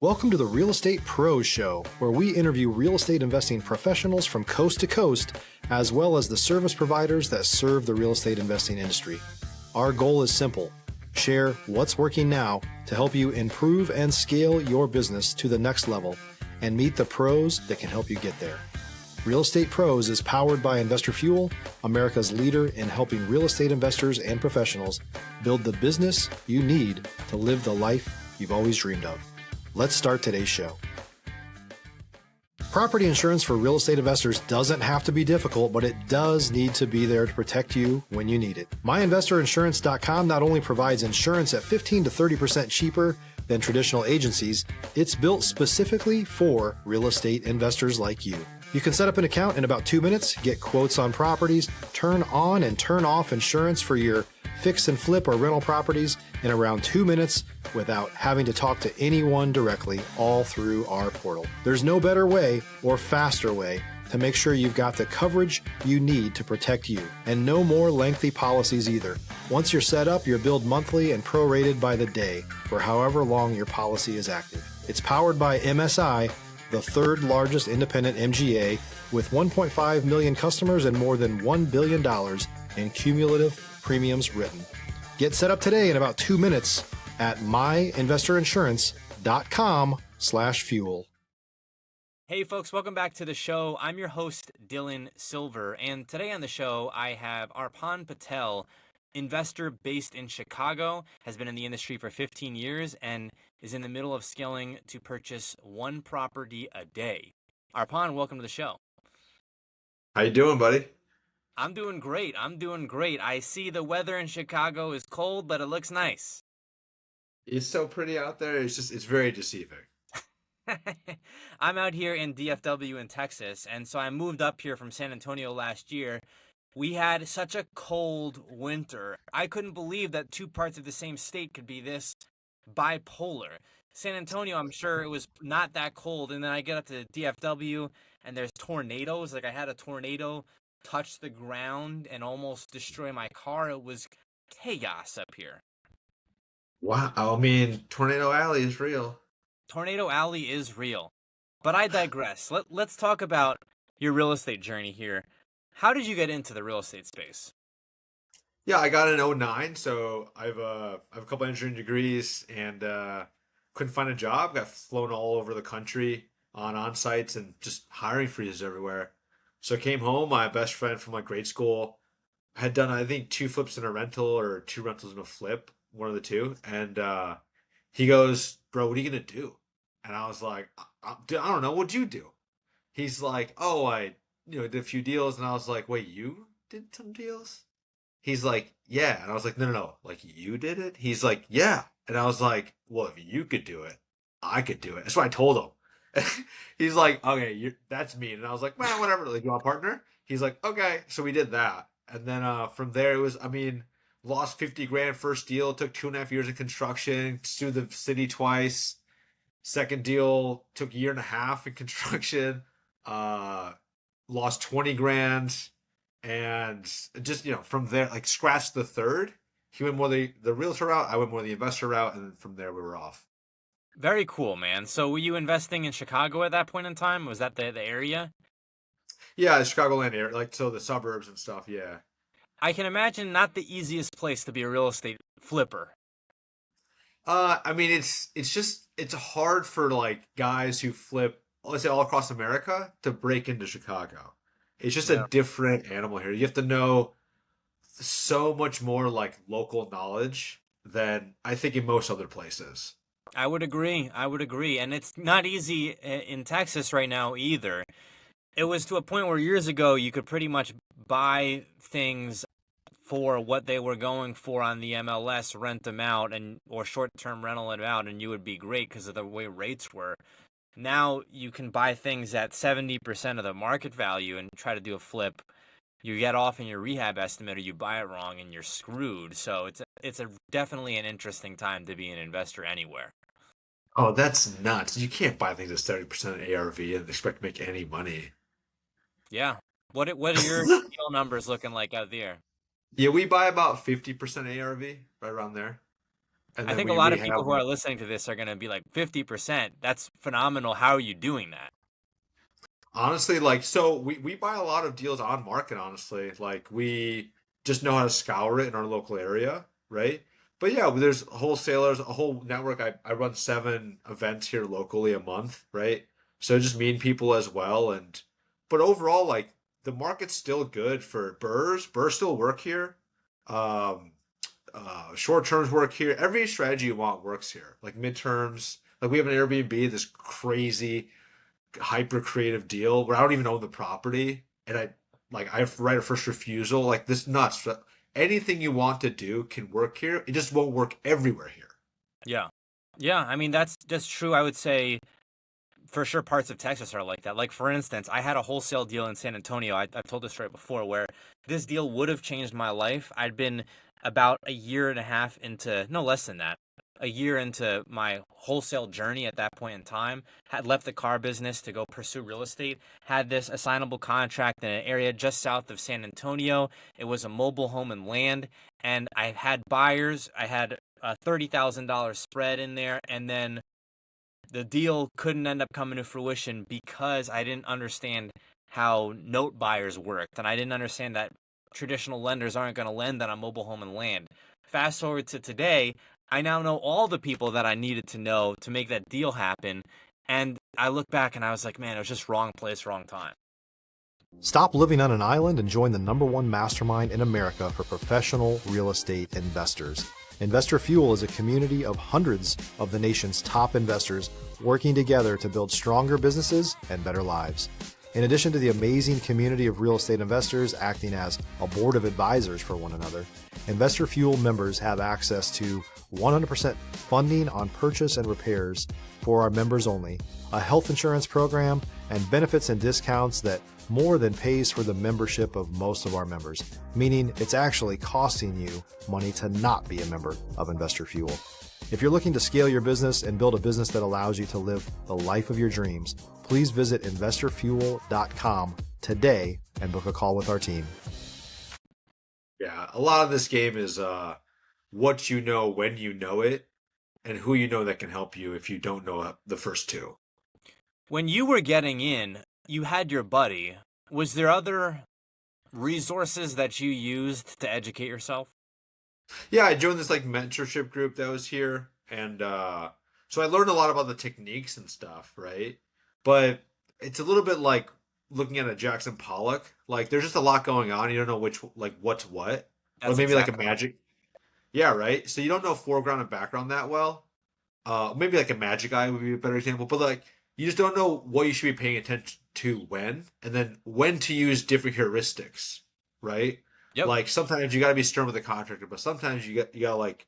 Welcome to the Real Estate Pros Show, where we interview real estate investing professionals from coast to coast, as well as the service providers that serve the real estate investing industry. Our goal is simple: share what's working now to help you improve and scale your business to the next level and meet the pros that can help you get there. Real Estate Pros is powered by Investor Fuel, America's leader in helping real estate investors and professionals build the business you need to live the life you've always dreamed of. Let's start today's show. Property insurance for real estate investors doesn't have to be difficult, but it does need to be there to protect you when you need it. MyInvestorInsurance.com not only provides insurance at 15 to 30% cheaper than traditional agencies, it's built specifically for real estate investors like you. You can set up an account in about 2 minutes, get quotes on properties, turn on and turn off insurance for your fix and flip or rental properties in around 2 minutes without having to talk to anyone directly, all through our portal. There's no better way or faster way to make sure you've got the coverage you need to protect you, and no more lengthy policies either. Once you're set up, you're billed monthly and prorated by the day for however long your policy is active. It's powered by MSI, the third largest independent MGA, with 1.5 million customers and more than $1 billion in cumulative premiums written. Get set up today in about 2 minutes at myinvestorinsurance.com/fuel. Hey folks, welcome back to the show. I'm your host, Dylan Silver, and today on the show I have Arpan Patel, investor based in Chicago, has been in the industry for 15 years, and is in the middle of scaling to purchase one property a day. Arpan, welcome to the show. How you doing, buddy? I'm doing great. I see the weather in Chicago is cold, but it looks nice. It's so pretty out there. It's very deceiving. I'm out here in DFW in Texas, and so I moved up here from San Antonio last year. We had such a cold winter. I couldn't believe that two parts of the same state could be this bipolar. San Antonio, I'm sure it was not that cold, and then I get up to DFW, and there's tornadoes. Like, I had a tornado touch the ground and almost destroy my car. It was chaos up here. Wow. I mean, Tornado Alley is real. Tornado Alley is real. But I digress. Let's talk about your real estate journey here. How did you get into the real estate space? Yeah, I got in '09, so I have a couple engineering degrees and couldn't find a job. Got flown all over the country on sites and just hiring freezes everywhere. So I came home. My best friend from grade school had done, I think, 2 flips in a rental or 2 rentals in a flip, one of the two. And he goes, "Bro, what are you gonna do?" And I was like, I don't know. What'd you do?" He's like, "Oh, I did a few deals." And I was like, "Wait, you did some deals?" He's like, "Yeah." And I was like, No. Like, you did it?" He's like, "Yeah." And I was like, "Well, if you could do it, I could do it." That's what I told him. He's like, "Okay, that's mean." And I was like, "Man, whatever. Like, you want a partner?" He's like, "Okay." So we did that. And then from there, it was, lost 50 grand first deal. Took 2.5 years in construction. Sued the city twice. Second deal took a year and a half in construction. Lost 20 grand. And just, from there, scratched the third. He went more the realtor route. I went more the investor route. And then from there, we were off. Very cool, man. So were you investing in Chicago at that point in time? Was that the area? Yeah, the Chicagoland area, so the suburbs and stuff, yeah. I can imagine not the easiest place to be a real estate flipper. It's hard for guys who flip, let's say all across America, to break into Chicago. It's just Yeah. a different animal here. You have to know so much more local knowledge than I think in most other places. I would agree. And it's not easy in Texas right now either. It was to a point where years ago you could pretty much buy things for what they were going for on the MLS, rent them out, or short-term rental it out, and you would be great because of the way rates were. Now you can buy things at 70% of the market value and try to do a flip. You get off in your rehab estimate, or you buy it wrong and you're screwed. So it's definitely an interesting time to be an investor anywhere. Oh, that's nuts. You can't buy things at 70% ARV and expect to make any money. Yeah. What are your deal numbers looking like out there? Yeah, we buy about 50% ARV, right around there. And I then think a we lot of rehab people who them. are listening to this are going to be like 50%. That's phenomenal. How are you doing that? Honestly, like, so we buy a lot of deals on market, honestly. Like, we just know how to scour it in our local area, right? But yeah, there's wholesalers, a whole network. I run 7 events here locally a month, right? So just meeting people as well. And, but overall, like, the market's still good for burrs. Burrs still work here. Um, Short terms work here. Every strategy you want works here. Like midterms, like we have an Airbnb, this crazy hyper creative deal where I don't even own the property and I have right of first refusal. Like this nuts. Anything you want to do can work here. It just won't work everywhere here. Yeah. Yeah, I mean that's true. I would say for sure parts of Texas are like that. Like for instance, I had a wholesale deal in San Antonio. I've told this story before where this deal would have changed my life. I'd been about a year and a half into, no less than that, a year into my wholesale journey at that point in time. Had left the car business to go pursue real estate. Had this assignable contract in an area just south of San Antonio. It was a mobile home and land, and I had buyers. I had a $30,000 spread in there, and then the deal couldn't end up coming to fruition because I didn't understand how note buyers worked, and I didn't understand that traditional lenders aren't going to lend on a mobile home and land. Fast forward to today, I now know all the people that I needed to know to make that deal happen, and I look back and I was like, man, it was just wrong place, wrong time. Stop living on an island and join the #1 mastermind in America for professional real estate investors. Investor Fuel is a community of hundreds of the nation's top investors working together to build stronger businesses and better lives. In addition to the amazing community of real estate investors acting as a board of advisors for one another, Investor Fuel members have access to 100% funding on purchase and repairs for our members only, a health insurance program, and benefits and discounts that more than pays for the membership of most of our members, meaning it's actually costing you money to not be a member of Investor Fuel. If you're looking to scale your business and build a business that allows you to live the life of your dreams, please visit investorfuel.com today and book a call with our team. Yeah, a lot of this game is what you know when you know it and who you know that can help you if you don't know the first two. When you were getting in, you had your buddy. Was there other resources that you used to educate yourself? Yeah, I joined this like mentorship group that was here, and so I learned a lot about the techniques and stuff, right? But it's a little bit like looking at a Jackson Pollock. Like there's just a lot going on. You don't know which like what's what, or That's maybe like a exactly. magic. Yeah, right. So you don't know foreground and background that well. Maybe like a magic eye would be a better example. But like you just don't know what you should be paying attention to when, and then when to use different heuristics, right? Yep. Like sometimes you got to be stern with the contractor, but sometimes you got to like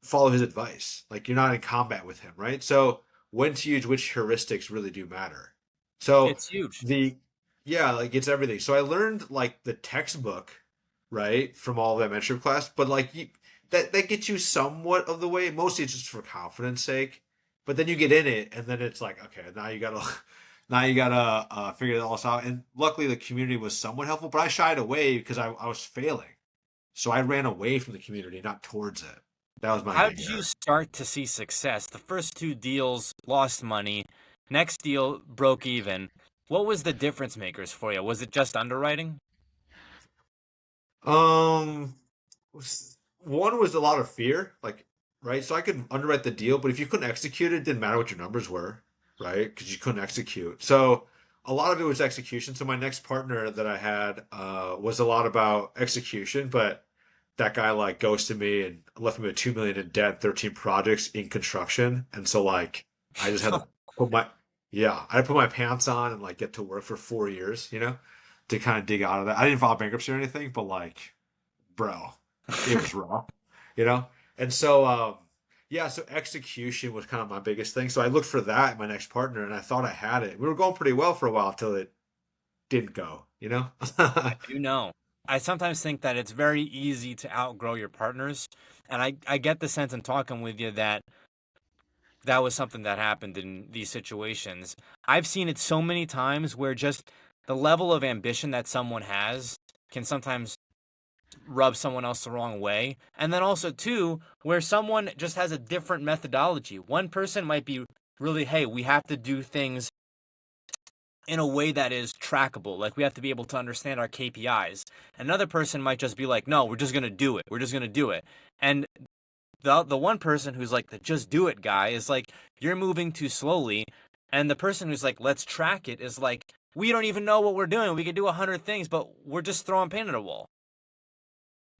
follow his advice. Like you're not in combat with him, right? So when to use which heuristics really do matter. So It's huge. the yeah, like it's everything. So I learned like the textbook, right, from all that mentorship class, but like that gets you somewhat of the way. Mostly it's just for confidence sake. But then you get in it, and then it's like, okay, now you gotta now you gotta figure it all out. And luckily, the community was somewhat helpful, but I shied away because I was failing, so I ran away from the community, not towards it. That was my How big did you error. start to see success? The first two deals lost money. Next deal broke even. What was the difference makers for you? Was it just underwriting? Um, One was a lot of fear, like right. So I could underwrite the deal, but if you couldn't execute it, it didn't matter what your numbers were, right? Because you couldn't execute. So a lot of it was execution. So my next partner that I had was a lot about execution, but that guy like ghosted me and left me with 2 million in debt, 13 projects in construction, and so like I just had to put my yeah, I had to put my pants on and like get to work for 4 years, to kind of dig out of that. I didn't file bankruptcy or anything, but like, bro, it was rough, you know? And so, yeah, so execution was kind of my biggest thing. So I looked for that in my next partner and I thought I had it. We were going pretty well for a while until it didn't go? I do know. I sometimes think that it's very easy to outgrow your partners. And I get the sense in talking with you that that was something that happened in these situations. I've seen it so many times where just the level of ambition that someone has can sometimes rub someone else the wrong way. And then also, too, where someone just has a different methodology. One person might be really, hey, we have to do things in a way that is trackable. Like we have to be able to understand our KPIs. Another person might just be like, no, we're just going to do it. We're just going to do it. And the one person who's like the just do it guy is like, you're moving too slowly. And the person who's like, let's track it is like, we don't even know what we're doing. We could do 100 things, but we're just throwing paint at a wall.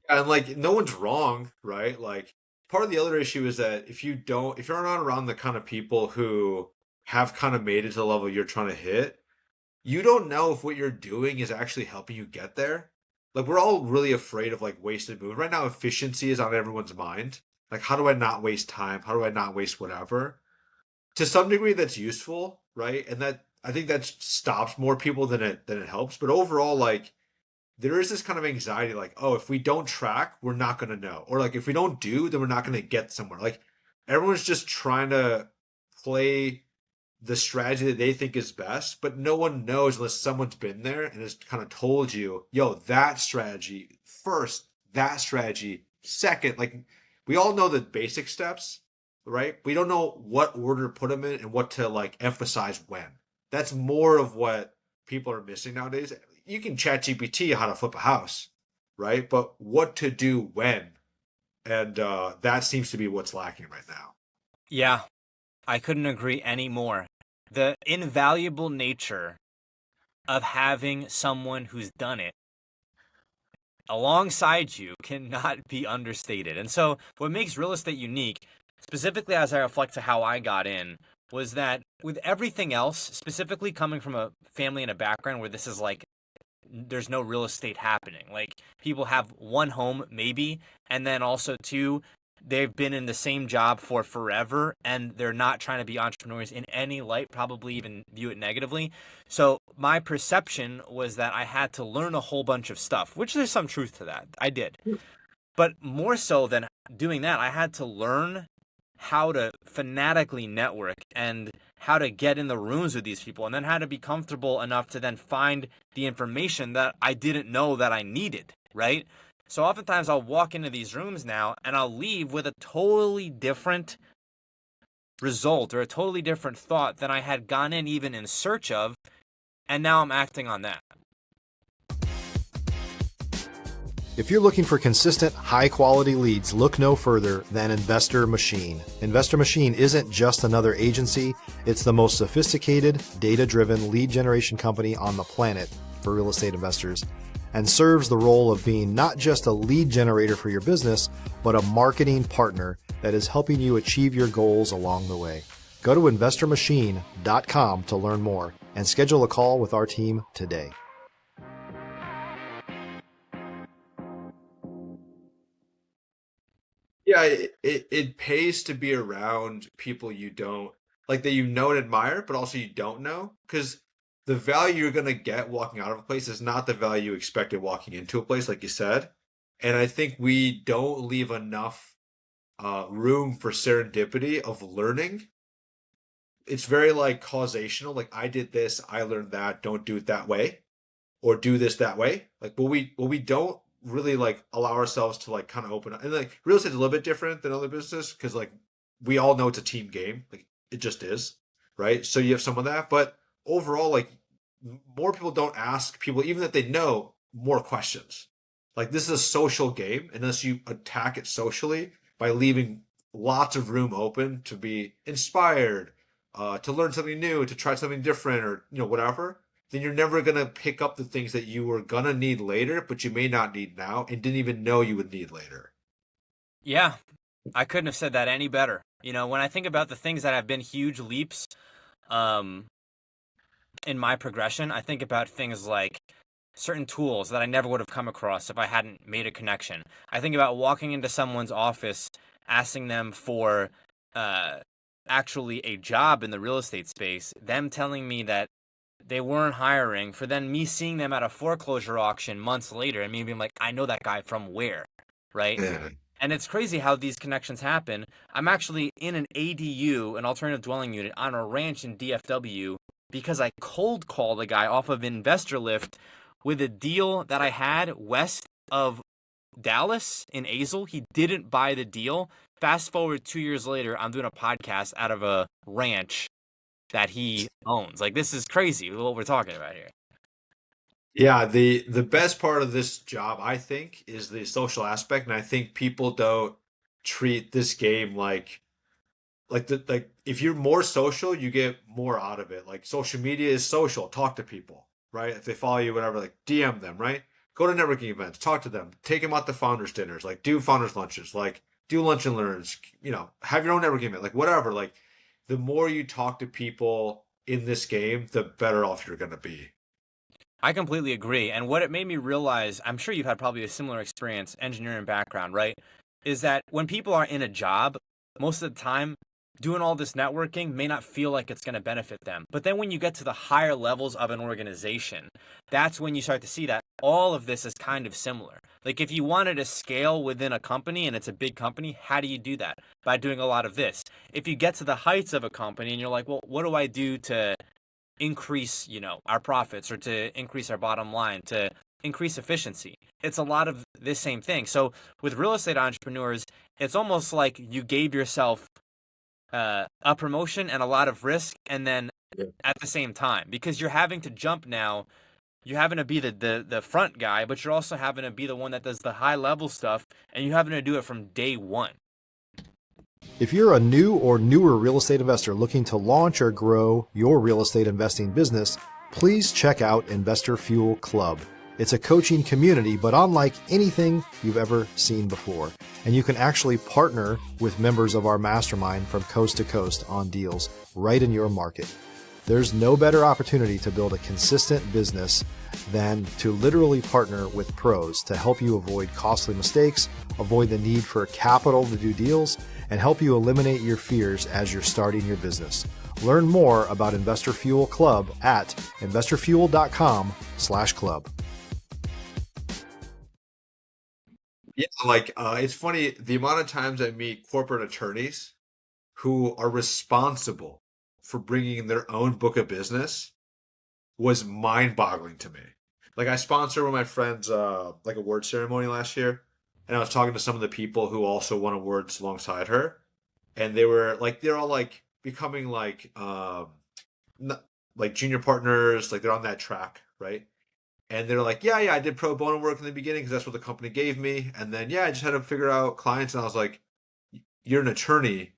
And like no one's wrong, right? Like part of the other issue is that if you're not around the kind of people who have kind of made it to the level you're trying to hit, you don't know if what you're doing is actually helping you get there. Like we're all really afraid of like wasted moves. Right now, efficiency is on everyone's mind. Like how do I not waste time? How do I not waste whatever? To some degree that's useful, right? And that I think that stops more people than it helps. But overall, like there is this kind of anxiety, like, oh, if we don't track, we're not gonna know. Or like if we don't do, then we're not gonna get somewhere. Like everyone's just trying to play the strategy that they think is best, but no one knows unless someone's been there and has kind of told you, yo, that strategy first, that strategy second. Like we all know the basic steps, right? We don't know what order to put them in and what to like emphasize when. That's more of what people are missing nowadays. You can chat GPT how to flip a house, right? But what to do when. And that seems to be what's lacking right now. Yeah, I couldn't agree any more. The invaluable nature of having someone who's done it alongside you cannot be understated. And so what makes real estate unique, specifically as I reflect to how I got in, was that with everything else, specifically coming from a family and a background where this is like, there's no real estate happening. Like people have one home maybe, and then also two, they've been in the same job for forever and they're not trying to be entrepreneurs in any light, probably even view it negatively. So my perception was that I had to learn a whole bunch of stuff, which there's some truth to that. I did. But more so than doing that, I had to learn how to fanatically network and how to get in the rooms with these people, and then how to be comfortable enough to then find the information that I didn't know that I needed, right? So oftentimes I'll walk into these rooms now and I'll leave with a totally different result or a totally different thought than I had gone in even in search of, and now I'm acting on that. If you're looking for consistent, high-quality leads, look no further than Investor Machine. Investor Machine isn't just another agency. It's the most sophisticated, data-driven lead generation company on the planet for real estate investors, and serves the role of being not just a lead generator for your business, but a marketing partner that is helping you achieve your goals along the way. Go to investormachine.com to learn more and schedule a call with our team today. Yeah, it pays to be around people you don't like that you know and admire, but also you don't know. Because the value you're gonna get walking out of a place is not the value you expected walking into a place, like you said. And I think we don't leave enough room for serendipity of learning. It's very like causational, like I did this, I learned that, don't do it that way, or do this that way. Like what we don't really like allow ourselves to like kind of open up. And like real estate's a little bit different than other businesses because like we all know it's a team game. Like it just is, right? So you have some of that, but overall, like more people don't ask people, even if they know, more questions. Like this is a social game, unless you attack it socially by leaving lots of room open to be inspired, to learn something new, to try something different, or whatever. Then you're never gonna pick up the things that you were gonna need later, but you may not need now, and didn't even know you would need later. Yeah, I couldn't have said that any better. When I think about the things that have been huge leaps um, in my progression, I think about things like certain tools that I never would have come across if I hadn't made a connection. I think about walking into someone's office, asking them for actually a job in the real estate space, them telling me that they weren't hiring, for then me seeing them at a foreclosure auction months later and me being like, I know that guy from where, right? Yeah. And it's crazy how these connections happen. I'm actually in an ADU, an alternative dwelling unit, on a ranch in DFW because I cold called a guy off of Investor Lift with a deal that I had west of Dallas in Azle. He didn't buy the deal. Fast forward 2 years later, I'm doing a podcast out of a ranch that he owns. Like, this is crazy what we're talking about here. Yeah, the best part of this job, I think, is the social aspect, and I think people don't treat this game like if you're more social, you get more out of it. Like social media is social, talk to people, right? If they follow you, whatever, like DM them, right? Go to networking events, talk to them, take them out to founders dinners, like do founders lunches, like do lunch and learns, have your own networking event, like whatever. Like the more you talk to people in this game, the better off you're gonna be. I completely agree. And what it made me realize, I'm sure you've had probably a similar experience, engineering background, right? Is that when people are in a job, most of the time, doing all this networking may not feel like it's going to benefit them. But then when you get to the higher levels of an organization, that's when you start to see that all of this is kind of similar. Like if you wanted to scale within a company and it's a big company, how do you do that? By doing a lot of this. If you get to the heights of a company and you're like, well, what do I do to increase, our profits or to increase our bottom line, to increase efficiency? It's a lot of this same thing. So with real estate entrepreneurs, it's almost like you gave yourself a promotion and a lot of risk, and then at the same time, because you're having to jump now, you're having to be the front guy, but you're also having to be the one that does the high level stuff, and you're having to do it from day one. If you're a new or newer real estate investor looking to launch or grow your real estate investing business, please check out Investor Fuel Club. It's a coaching community, but unlike anything you've ever seen before. And you can actually partner with members of our mastermind from coast to coast on deals right in your market. There's no better opportunity to build a consistent business than to literally partner with pros to help you avoid costly mistakes, avoid the need for capital to do deals, and help you eliminate your fears as you're starting your business. Learn more about Investor Fuel Club at investorfuel.com/club. Yeah, like it's funny the amount of times I meet corporate attorneys who are responsible for bringing in their own book of business was mind-boggling to me. Like I sponsored one of my friends like award ceremony last year, and I was talking to some of the people who also won awards alongside her, and they're all like becoming like like junior partners, like they're on that track, right? And they're like, yeah, I did pro bono work in the beginning because that's what the company gave me. And then, I just had to figure out clients. And I was like, you're an attorney.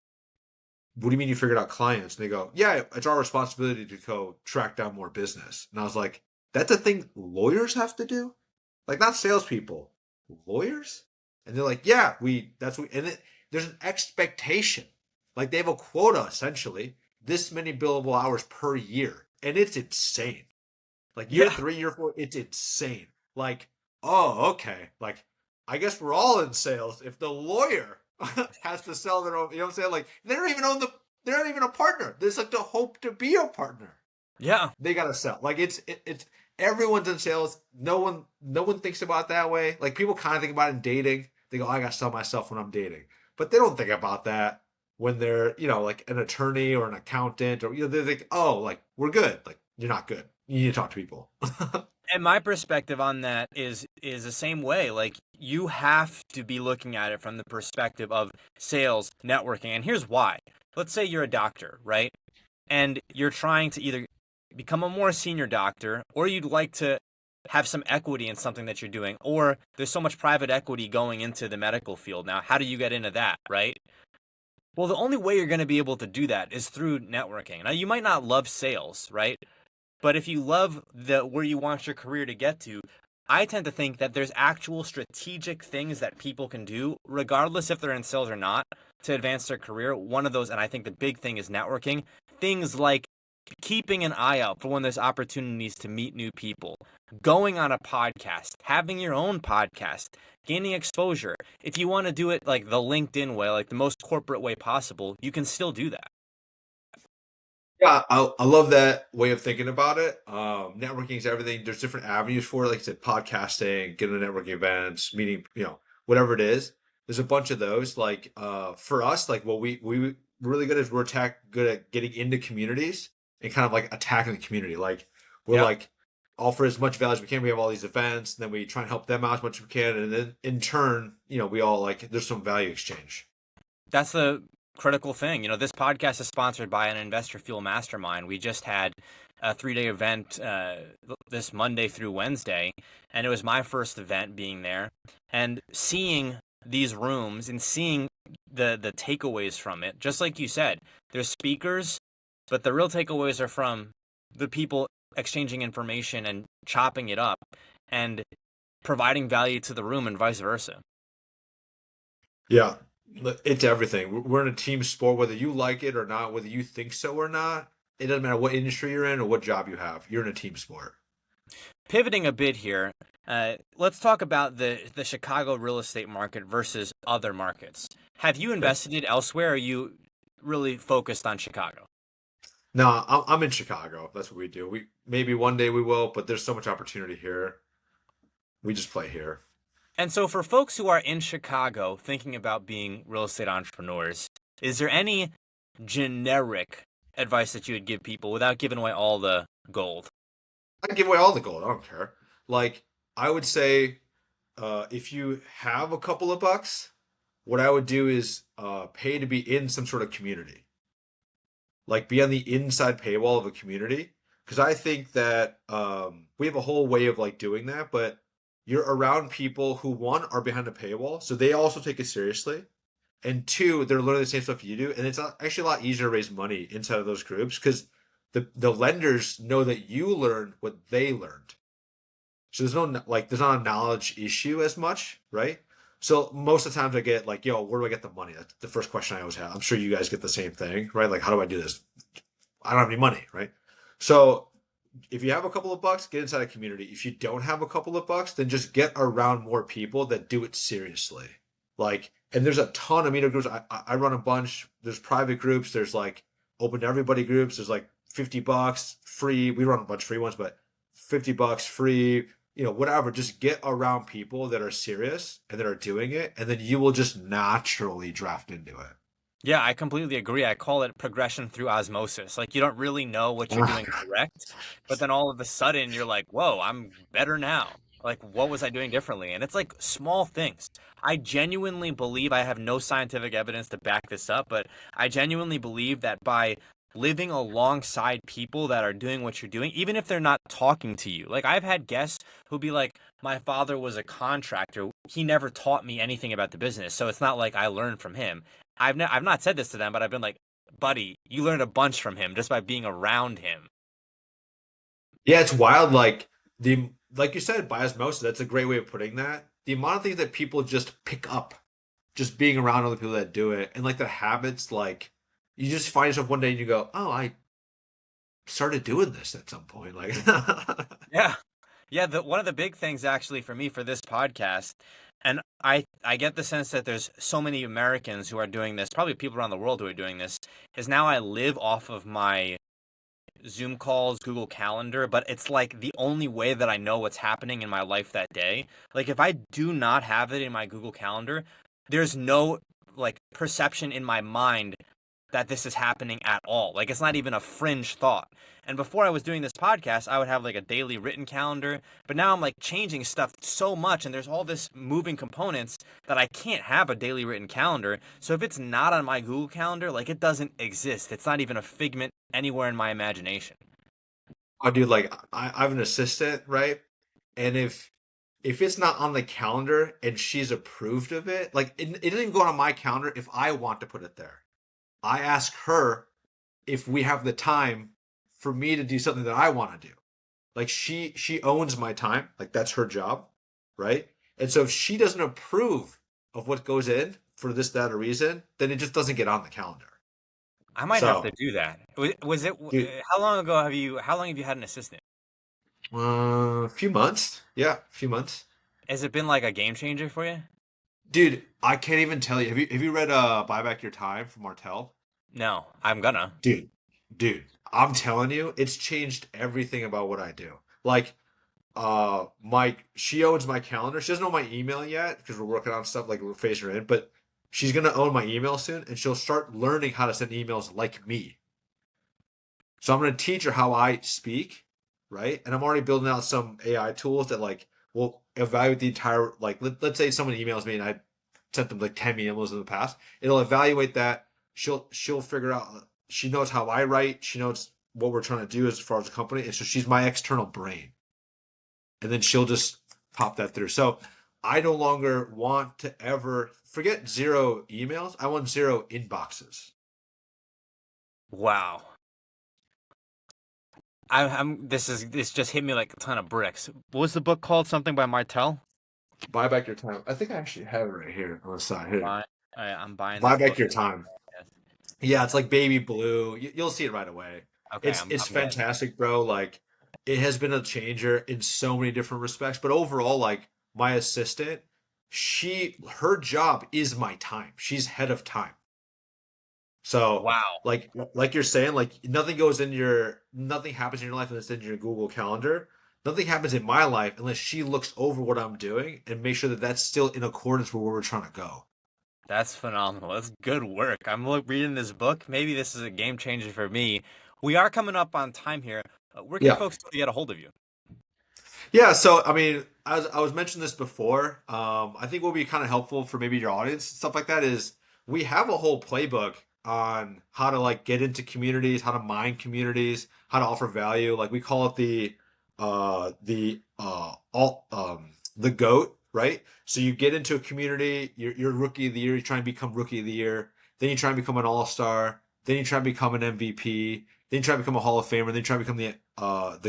What do you mean you figured out clients? And they go, yeah, it's our responsibility to go track down more business. And I was like, that's a thing lawyers have to do? Like, not salespeople, lawyers? And they're like, yeah, there's an expectation. Like, they have a quota, essentially, this many billable hours per year. And it's insane. Like year 3, year 4, it's insane. Like, oh, okay. Like, I guess we're all in sales. If the lawyer has to sell their own, you know what I'm saying? Like, they're not even a partner. There's like the hope to be a partner. Yeah. They gotta sell. Like it's everyone's in sales. No one thinks about it that way. Like people kind of think about it in dating. They go, I gotta sell myself when I'm dating. But they don't think about that when they're, like an attorney or an accountant or they think, oh, like we're good. Like you're not good. You need to talk to people. And my perspective on that is the same way. Like you have to be looking at it from the perspective of sales, networking. And here's why. Let's say you're a doctor, right? And you're trying to either become a more senior doctor, or you'd like to have some equity in something that you're doing, or there's so much private equity going into the medical field now. How do you get into that, right? Well, the only way you're going to be able to do that is through networking. Now, you might not love sales, right? But if you love where you want your career to get to, I tend to think that there's actual strategic things that people can do, regardless if they're in sales or not, to advance their career. One of those, and I think the big thing is networking. Things like keeping an eye out for when there's opportunities to meet new people, going on a podcast, having your own podcast, gaining exposure. If you want to do it like the LinkedIn way, like the most corporate way possible, you can still do that. Yeah, I love that way of thinking about it. Networking is everything. There's different avenues for it. Like I said, podcasting, getting to networking events, meeting, whatever it is. There's a bunch of those. Like for us, like what we really good is we're good at getting into communities and kind of like attacking the community. Like we're like, offer as much value as we can. We have all these events, and then we try and help them out as much as we can, and then in turn, we all like there's some value exchange. That's the critical thing. This podcast is sponsored by an Investor Fuel Mastermind. We just had a 3-day event this Monday through Wednesday, and it was my first event being there, and seeing these rooms and seeing the takeaways from it. Just like you said, there's speakers, but the real takeaways are from the people exchanging information and chopping it up and providing value to the room and vice versa. Yeah, it's everything. We're in a team sport, whether you like it or not, whether you think so or not. It doesn't matter what industry you're in or what job you have. You're in a team sport. Pivoting a bit here, let's talk about the Chicago real estate market versus other markets. Have you invested elsewhere, or are you really focused on Chicago? No, I'm in Chicago. That's what we do. Maybe one day we will, but there's so much opportunity here. We just play here. And so for folks who are in Chicago thinking about being real estate entrepreneurs, is there any generic advice that you would give people without giving away all the gold? I can give away all the gold. I don't care. Like, I would say, if you have a couple of bucks, what I would do is pay to be in some sort of community. Like, be on the inside paywall of a community. Because I think that we have a whole way of like doing that, but you're around people who, one, are behind a paywall, so they also take it seriously. And two, they're learning the same stuff you do. And it's actually a lot easier to raise money inside of those groups because the lenders know that you learned what they learned. So there's not a knowledge issue as much, right? So most of the times I get like, yo, where do I get the money? That's the first question I always have. I'm sure you guys get the same thing, right? Like, how do I do this? I don't have any money, right? So if you have a couple of bucks, get inside a community. If you don't have a couple of bucks, then just get around more people that do it seriously. Like, and there's a ton of meetup groups. I run a bunch. There's private groups. There's like open to everybody groups. There's like $50 free. We run a bunch of free ones, but $50 free, whatever. Just get around people that are serious and that are doing it, and then you will just naturally draft into it. Yeah, I completely agree. I call it progression through osmosis. Like, you don't really know what you're doing correct, but then all of a sudden you're like, whoa, I'm better now. Like, what was I doing differently? And it's like small things. I genuinely believe, I have no scientific evidence to back this up, but I genuinely believe that by living alongside people that are doing what you're doing, even if they're not talking to you. Like, I've had guests who be like, my father was a contractor. He never taught me anything about the business, so it's not like I learned from him. I've not said this to them, but I've been like, buddy, you learned a bunch from him just by being around him. Yeah, it's wild. Like you said, by osmosis, that's a great way of putting that. The amount of things that people just pick up, just being around other people that do it, and like their habits, like you just find yourself one day and you go, oh, I started doing this at some point. Like, Yeah. Yeah, one of the big things actually for me for this podcast, and I get the sense that there's so many Americans who are doing this, probably people around the world who are doing this, is now I live off of my Zoom calls, Google Calendar, but it's like the only way that I know what's happening in my life that day. Like, if I do not have it in my Google Calendar, there's no like perception in my mind that this is happening at all. Like, it's not even a fringe thought. And before I was doing this podcast, I would have like a daily written calendar, but now I'm like changing stuff so much and there's all this moving components that I can't have a daily written calendar. So if it's not on my Google Calendar, like, it doesn't exist. It's not even a figment anywhere in my imagination. oh, dude, like I have an assistant, right? And if it's not on the calendar and she's approved of it, like it doesn't even go on my calendar if I want to put it there. I ask her if we have the time for me to do something that I want to do. Like she owns my time. Like that's her job, right? And so if she doesn't approve of what goes in for this, that, or reason, then it just doesn't get on the calendar. I might have So, to do that. Was it, dude, how long have you had an assistant? a few months. Yeah, a few months. Has it been like a game changer for you? Dude, I can't even tell you. Have you read Buy Back Your Time from Martell? No, I'm gonna. Dude, I'm telling you, it's changed everything about what I do. Like, Mike, she owns my calendar. She doesn't know my email yet because we're working on stuff, like we're phasing her in, but she's gonna own my email soon, and she'll start learning how to send emails like me. So I'm gonna teach her how I speak, right? And I'm already building out some AI tools that like will evaluate the entire, like, let's say someone emails me and I sent them like 10 emails in the past. It'll evaluate that. She'll figure out, she knows how I write. She knows what we're trying to do as far as a company. And so she's my external brain. And then she'll just pop that through. So I no longer want to ever forget 0 emails. I want 0 inboxes. Wow. This just hit me like a ton of bricks. What was the book called? Something by Martell? Buy back your time. I think I actually have it right here on the side. Here. I'm buying Buy this back book. your time. Yes. Yeah, it's like baby blue. You'll see it right away. Okay, It's fantastic, bro. Like it has been a changer in so many different respects. But overall, like my assistant, her job is my time. She's head of time. So wow. like you're saying, like nothing happens in your life unless it's in your Google Calendar. Nothing happens in my life unless she looks over what I'm doing and make sure that that's still in accordance with where we're trying to go. That's phenomenal. That's good work. I'm reading this book. Maybe this is a game changer for me. We are coming up on time here. Where can Yeah. folks get a hold of you? Yeah, so I mean, as I was mentioning this before, I think what would be kind of helpful for maybe your audience, stuff like that, is we have a whole playbook on how to like get into communities, how to mine communities, how to offer value. Like we call it the GOAT, right? So you get into a community, you're rookie of the year, you try and become rookie of the year, then you try and become an all-star, then you try and become an MVP, then you try and become a Hall of Famer, then you try and become the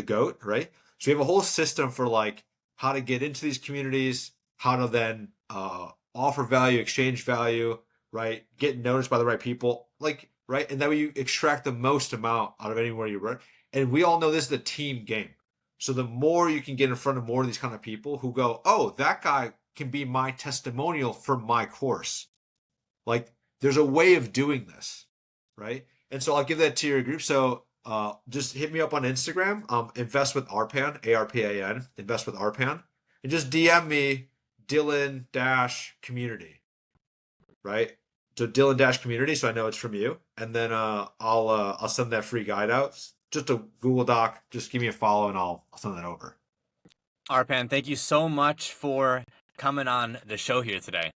GOAT, right? So we have a whole system for like how to get into these communities, how to then offer value, exchange value, right? Get noticed by the right people, like, right? And that way you extract the most amount out of anywhere you work. And we all know this is a team game. So the more you can get in front of more of these kind of people who go, oh, that guy can be my testimonial for my course. Like there's a way of doing this, right? And so I'll give that to your group. So just hit me up on Instagram, invest with Arpan, ARPAN, invest with Arpan, and just DM me Dylan-community, right? So Dylan-community, so I know it's from you, and then I'll send that free guide out, just a Google Doc. Just give me a follow, and I'll send that over. Arpan, thank you so much for coming on the show here today.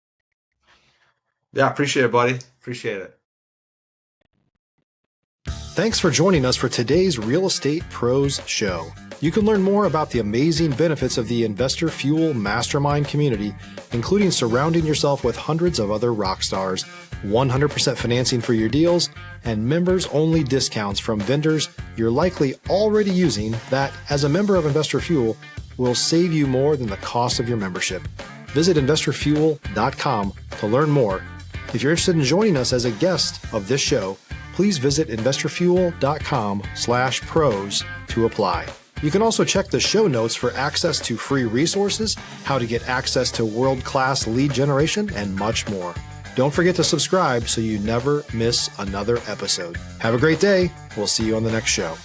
Yeah, appreciate it, buddy. Appreciate it. Thanks for joining us for today's Real Estate Pros Show. You can learn more about the amazing benefits of the Investor Fuel Mastermind community, including surrounding yourself with hundreds of other rock stars, 100% financing for your deals, and members-only discounts from vendors you're likely already using that, as a member of Investor Fuel, will save you more than the cost of your membership. Visit investorfuel.com to learn more. If you're interested in joining us as a guest of this show, please visit investorfuel.com/pros to apply. You can also check the show notes for access to free resources, how to get access to world-class lead generation, and much more. Don't forget to subscribe so you never miss another episode. Have a great day. We'll see you on the next show.